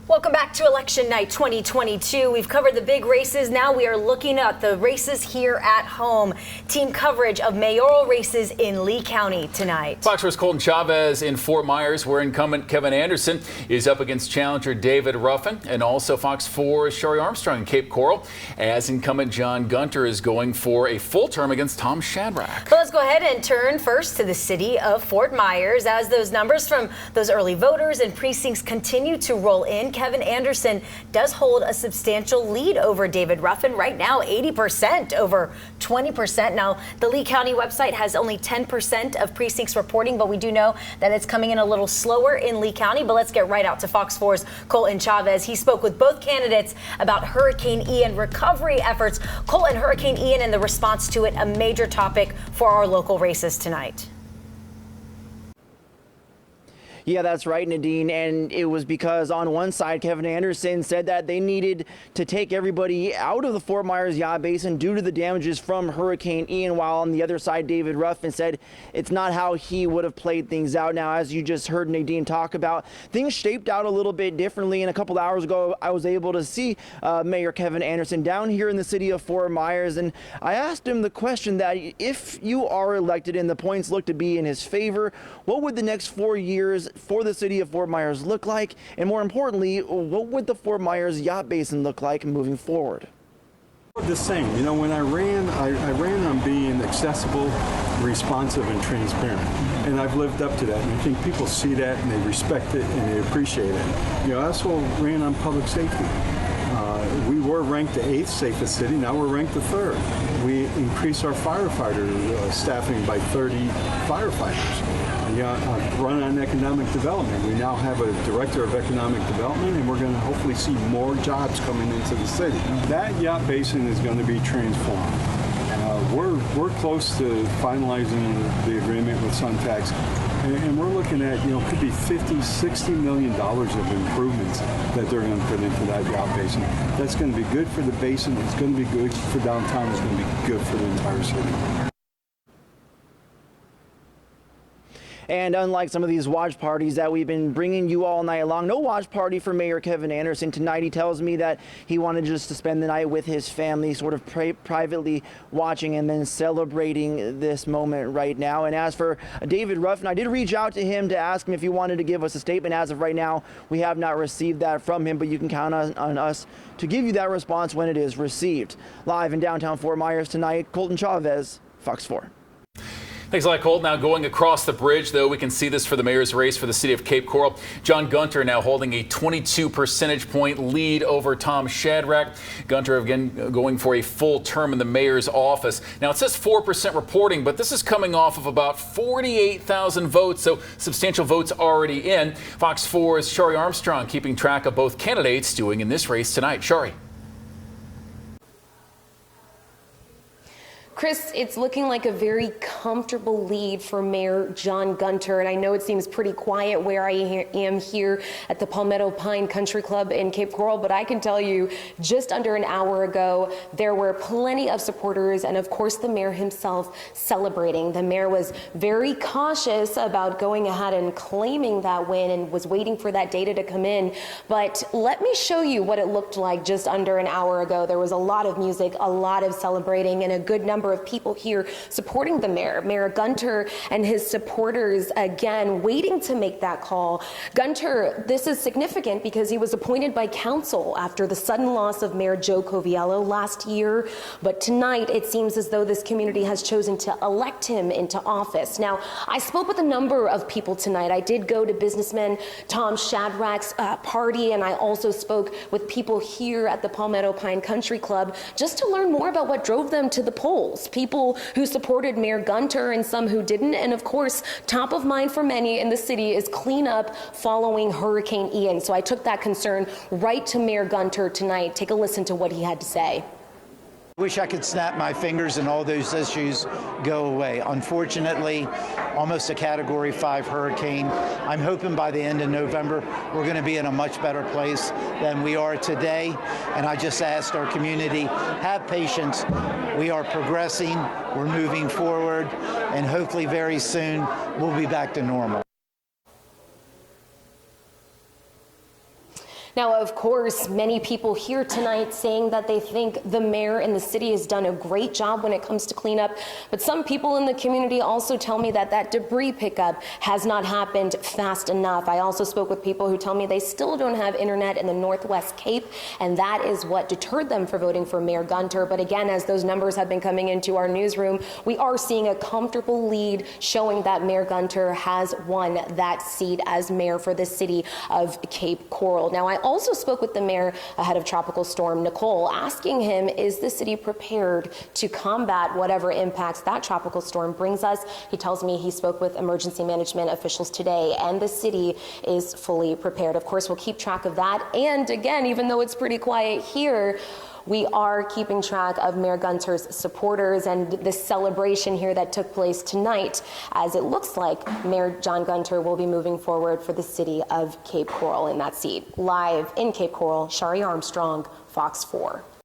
Welcome back to Election Night 2022. We've covered the big races. Now we are looking at the races here at home. Team coverage of mayoral races in Lee County tonight. Fox 4's Colton Chavez in Fort Myers, where incumbent Kevin Anderson is up against challenger David Ruffin, and also Fox 4's Shari Armstrong in Cape Coral, as incumbent John Gunter is going for a full term against Tom Shadrack. But let's go ahead and turn first to the city of Fort Myers. As those numbers from those early voters and precincts continue to roll in, Kevin Anderson does hold a substantial lead over David Ruffin. Right now, 80% over 20%. Now, the Lee County website has only 10% of precincts reporting, but we do know that it's coming in a little slower in Lee County. But let's get right out to Fox 4's Colton Chavez. He spoke with both candidates about Hurricane Ian recovery efforts. Colton, Hurricane Ian and the response to it, a major topic for our local races tonight. Yeah, that's right, Nadine. And it was because on one side, Kevin Anderson said that they needed to take everybody out of the Fort Myers Yacht Basin due to the damages from Hurricane Ian, while on the other side, David Ruffin said it's not how he would have played things out. Now, as you just heard Nadine talk about, things shaped out a little bit differently. And a couple hours ago, I was able to see Mayor Kevin Anderson down here in the city of Fort Myers. And I asked him the question that if you are elected and the points look to be in his favor, what would the next 4 years for the city of Fort Myers look like? And more importantly, what would the Fort Myers Yacht Basin look like moving forward? The same. You know, when I ran on being accessible, responsive, and transparent. And I've lived up to that. And I think people see that and they respect it and they appreciate it. You know, I also ran on public safety. We were ranked the 8th safest city. Now we're ranked the 3rd. We increased our firefighter staffing by 30 firefighters. Run on economic development. We now have a director of economic development, and we're going to hopefully see more jobs coming into the city. That yacht basin is going to be transformed. We're close to finalizing the agreement with Suntax, and we're looking at, could be $50–60 million of improvements that they're going to put into that yacht basin. That's going to be good for the basin. It's going to be good for downtown. It's going to be good for the entire city. And unlike some of these watch parties that we've been bringing you all night long, no watch party for Mayor Kevin Anderson tonight. He tells me that he wanted just to spend the night with his family, sort of privately watching and then celebrating this moment right now. And as for David Ruffin, I did reach out to him to ask him if he wanted to give us a statement. As of right now, we have not received that from him, but you can count on us to give you that response when it is received. Live in downtown Fort Myers tonight, Colton Chavez, Fox 4. Thanks a lot, Colt. Now going across the bridge, though, we can see this for the mayor's race for the city of Cape Coral. John Gunter now holding a 22 percentage point lead over Tom Shadrack. Gunter again going for a full term in the mayor's office. Now it says 4% reporting, but this is coming off of about 48,000 votes, so substantial votes already in. Fox 4's Shari Armstrong keeping track of both candidates doing in this race tonight. Shari. Chris, it's looking like a very comfortable lead for Mayor John Gunter, and I know it seems pretty quiet where I am here at the Palmetto Pine Country Club in Cape Coral, but I can tell you just under an hour ago, there were plenty of supporters and of course the mayor himself celebrating. The mayor was very cautious about going ahead and claiming that win and was waiting for that data to come in, but let me show you what it looked like just under an hour ago. There was a lot of music, a lot of celebrating, and a good number of people here supporting the mayor. Mayor Gunter and his supporters again waiting to make that call. Gunter, this is significant because he was appointed by council after the sudden loss of Mayor Joe Coviello last year, but tonight it seems as though this community has chosen to elect him into office. Now, I spoke with a number of people tonight. I did go to businessman Tom Shadrack's party, and I also spoke with people here at the Palmetto Pine Country Club just to learn more about what drove them to the polls. People who supported Mayor Gunter and some who didn't. And of course, top of mind for many in the city is cleanup following Hurricane Ian. So I took that concern right to Mayor Gunter tonight. Take a listen to what he had to say. Wish I could snap my fingers and all those issues go away. Unfortunately, almost a Category 5 hurricane. I'm hoping by the end of November, we're going to be in a much better place than we are today. And I just asked our community, have patience. We are progressing, we're moving forward, and hopefully very soon, we'll be back to normal. Now, of course, many people here tonight saying that they think the mayor and the city has done a great job when it comes to cleanup, but some people in the community also tell me that that debris pickup has not happened fast enough. I also spoke with people who tell me they still don't have internet in the Northwest Cape, and that is what deterred them from voting for Mayor Gunter. But again, as those numbers have been coming into our newsroom, we are seeing a comfortable lead showing that Mayor Gunter has won that seat as mayor for the city of Cape Coral. Now, I also spoke with the mayor ahead of Tropical Storm Nicole, asking him, is the city prepared to combat whatever impacts that tropical storm brings us? He tells me he spoke with emergency management officials today, and the city is fully prepared. Of course, we'll keep track of that. And again, even though it's pretty quiet here, we are keeping track of Mayor Gunter's supporters and the celebration here that took place tonight, as it looks like Mayor John Gunter will be moving forward for the city of Cape Coral in that seat. Live in Cape Coral, Shari Armstrong, Fox 4.